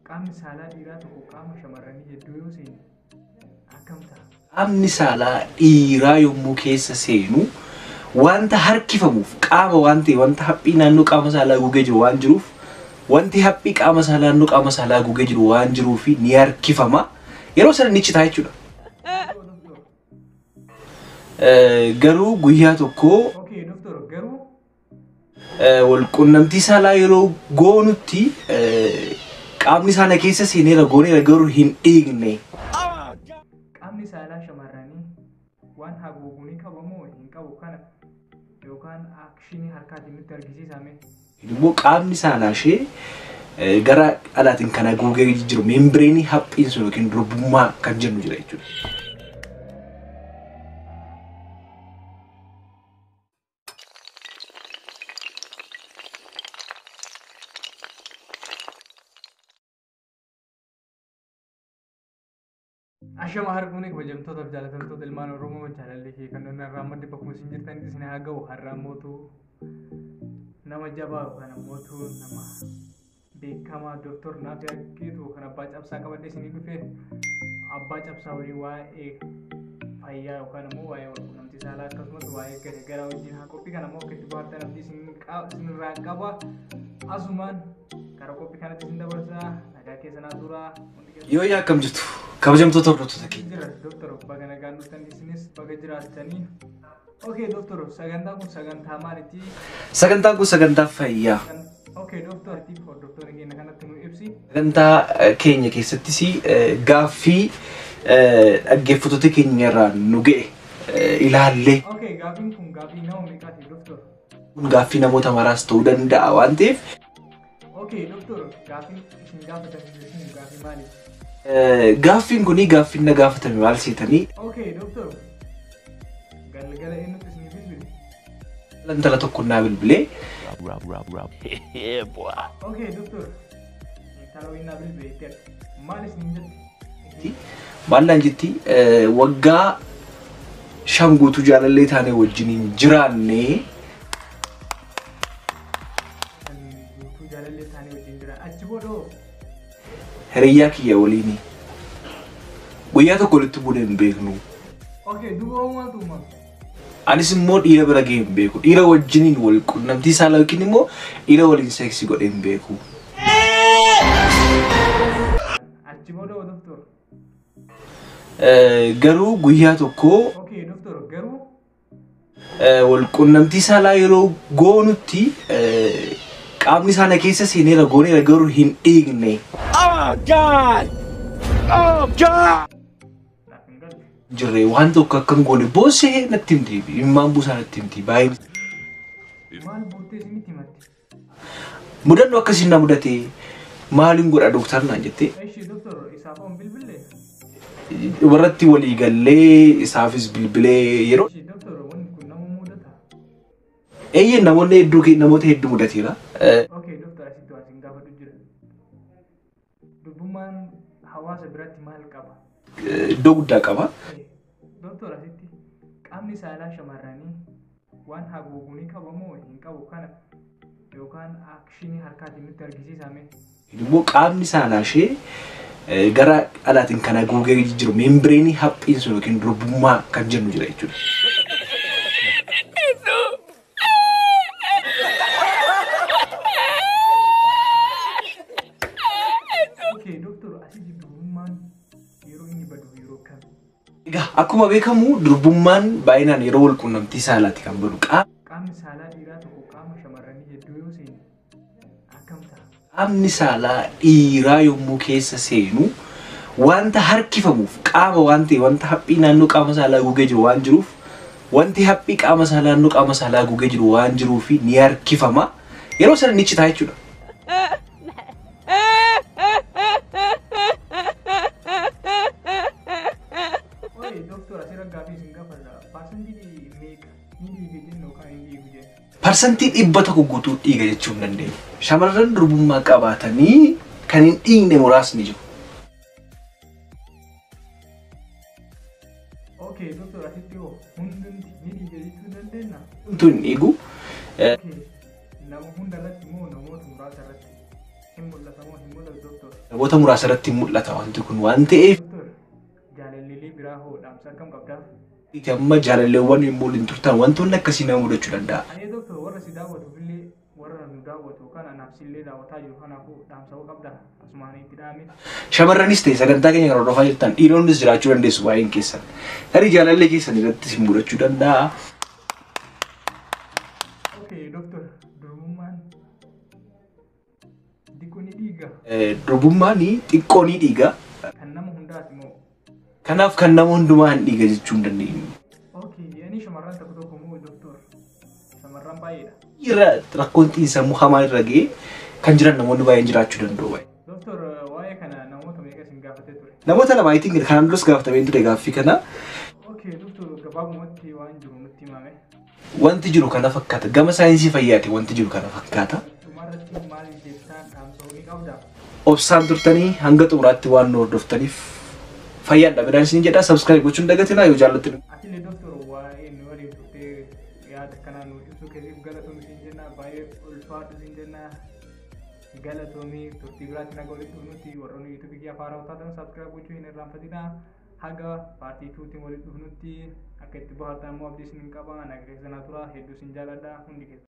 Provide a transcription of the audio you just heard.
qaamni saalaa dhiiraa tokko qaama shamarranii hedduu yoo seenu akkam ta'a? Qaamni saalaa dhiiraa yommuu keessa seenu wanta harkifamuuf qaama waan ta'e wanta haphii naannoo qaama saalaa gugee jiru waan jiruuf wanti haphii qaama saalaa naannoo qaama saalaa gugee jiru waan jiruuf ni harkifama. Yeroo sana ni citaa jechuudha. Garuu guyyaa tokko wal qunnamtii saalaa yeroo goonutti qaamni saala keessa seeneera gooneera garuu hin dhiigne. Qaamni saalaa shamarranii waan haguugunii qabamoo hin qabu kana yookaan akshinii harkaatiin nutti argisiisame. Immoo qaamni saalaa ishee gara alaatiin kan haguugee jiru membreenii haphiin sun yookiin durbummaa kan jennu jira jechuudha. Ashama harkuuni kabajamtoota fi jaalatamtoota ilmaan Oromoo jaalallee kan nuti raammadde bakkuma isin jirtan isin haa ga'u har'aa mootuu nama jabaa yookaan mootuu nama beekamaa Dr. Naafi Agiituu kan abbaa cabsaa qabadde isinii dhufee abbaa cabsaa waliin waa'ee fayyaa yookaan immoo waa'ee wal qunnamtii saalaa akkasumas waa'ee garagaraa wajjin haa qophii kana immoo akka itti baattan abdii isinirraa qaba asumaan gara qophii kanatti isin dabarsaa nagaa keessanaa turaa. Yoo yaa akkam jirtu kabajamtoota hordoftoota keenya. Doktor baga nagaan dhuftan isinis baga jiraatanii. Okay doktor sagantaan kun sagantaa maaliiti? Sagantaan kun sagantaa fayyaa. Okay doktor tiif hordoftoota keenya kanatti nu ibsi. Sagantaa keenya keessattis gaaffii dhaggeeffattoota keenya irraa nu ga'e ilaallee. Okay gaaffiin kun gaaffii nama meeqaati doktor? Kun gaaffii namoota maraas ta'uu danda'a waan ta'eef. Okay doktor gaaffii isin gaafatan gaaffii maaliiti? Gaaffin kuni gaaffin na gaafatame maal seetanii? Okay doctor. Galgala eenyutu isin bilbile? Intala tokko naa bilbilee. Okay doctor. Intala wayii naa bilbilee maal isin jetti? Maallaan jetti waggaa 5 guutuu jaalallee taanee wajjiniin jiraannee. Guutuu jaalallee taanee wajjin jiraan achi boodoo. Hiriyaa kiyya waliini. Guyyaa tokko walitti buunee hin beeknu. Okay, duuba uumaatu uumaa. Anis immoo dhiira bira ga'ee hin beeku. Dhiira wajjiniin wal qunnamtii saalaa yookiin immoo dhiira waliin seeksii godhee hin beeku. Achi booda doktor. Garuu guyyaa tokko. Okay, doktor garuu. Wal qunnamtii saalaa yeroo goonutti qaamni saala keessa seeneera gooneera garuu hin dhiigne. Oh God! Oh God! Jirre waan tokko akkam goone boosee natti himti immaan buusaa natti himti baay'ee. Maal bootee isinitti himatti? Mudannoo akkasiin na mudate maaliin godha doktar naan jettee. Eeshi doktor isaaf on bilbilee? Warratti walii gallee isaafis bilbilee yeroo. Eeshi doktor wanni kun nama mudata? Eeyyee namoota hedduu mudateera. Okay doktor asitti waan isin gaafadhu jira. Durbummaan hawaasa biratti maal qaba? Iddoo guddaa qaba. Doktor asitti qaamni saalaa shamarranii waan haguugunii qabamoo hin qabu kana yookaan akshinii harkaatiin nutti argisiisame. Immoo qaamni saalaa ishee gara alaatiin kan haguugee jiru membreenii haphiin sun yookiin durbummaa kan jennu jira jechuudha. Akkuma beekamu durbummaan baay'inaan yeroo wal qunnamtii saalaatti kan badu. Qaamni saalaa dhiiraa tokko qaama shamarranii hedduu yoo seenu akkam ta'a? Qaamni saalaa dhiiraa yommuu keessa seenu wanta harkifamuuf qaama waan ta'e wanta haphii naannoo qaama saalaa gugee jiru waan jiruuf wanti haphii qaama saalaa naannoo qaama saalaa gugee jiru waan jiruuf ni harkifama. Yeroo sana ni citaa jechuudha. Parsantii 100 guutuu dhiiga jechuun dandeenya. Shamarran durbummaa qabaatanii kan hin dhiigne muraasni jiru. Okay, doktor asitti hoo hundi ni dhiiga jechuu dandeenya? Hunduu hin dhiigu. Nama hunda irratti moo namoota muraasa irratti hin mul'ata? moo hin mul'atu doktor? Namoota muraasa irratti mul'ata wanti kun waan ta'eef Doktor, jaalallee biraa hoo dhaamsa akkam qabdaa? amma jaalalleewwan hin mul'in turtan wantoonni akkasii nama mudachuu danda'a. Ani doktor warra si daawwatuuf illee warra nu daawwatu kana naaf sillee daawwataa jiru kanaafuu dhaamsa hoo qabdaa? Asumaan itti dhaame. Shamarranis ta'e sagantaa keenya kan hordofaa jirtan dhiironnis jiraachuu dandeessu waa'een keessan. Tarii jaalallee keessan irratti sin mudachuu danda'a. Okay, doktor, durbummaan xiqqoo ni dhiiga. Durbummaan xiqqoo ni dhiiga. Kan nama hundaati moo? Kanaaf kan nama hundumaa hin dhiiga jechuu hin dandeenyu. Okay, ani shamarran tokko tokko moo doktor? Shamarran baay'eedha. Irra rakkoon xiinsammuu hamaa irra ga'ee kan jiran namoonni baay'een jiraachuu danda'u. Doktor, waa'ee kana namoota meeqa sin gaafatee ture? Namoota lama ayitiin kanaan duras gaafatameen ture gaaffii kana. Okay, doktor, gabaabumatti waan jiru nutti himame. Wanti jiru kana fakkaata. Gama saayinsii fayyaati wanti jiru kana fakkaata. Dhumarratti maal jettaan dhaamsa ni qabdaa? Obsaan turtanii hanga xumuraatti waan nu hordoftaniif fayyaan dhabedhaan isin jedha. Subscribe gochuun dagatinaa yoo jaallattani. Atilee doktor waa'ee nu waliin turtee yaada kanaan nu ibsuu keessatti galatoomii siin jenna baay'ee ulfaatu siin jenna galatoomii turtii biraatti naga walitti dhufnutti warroonni yuutuubii kiyya afaan hawwataatan subscribe gochuu hin irraanfatinaa haga paartii tuutiin walitti dhufnutti akka itti bohaartan immoo abdii isin qaba nageenya sanaa tura hedduu siin jaalladha hundi keessa.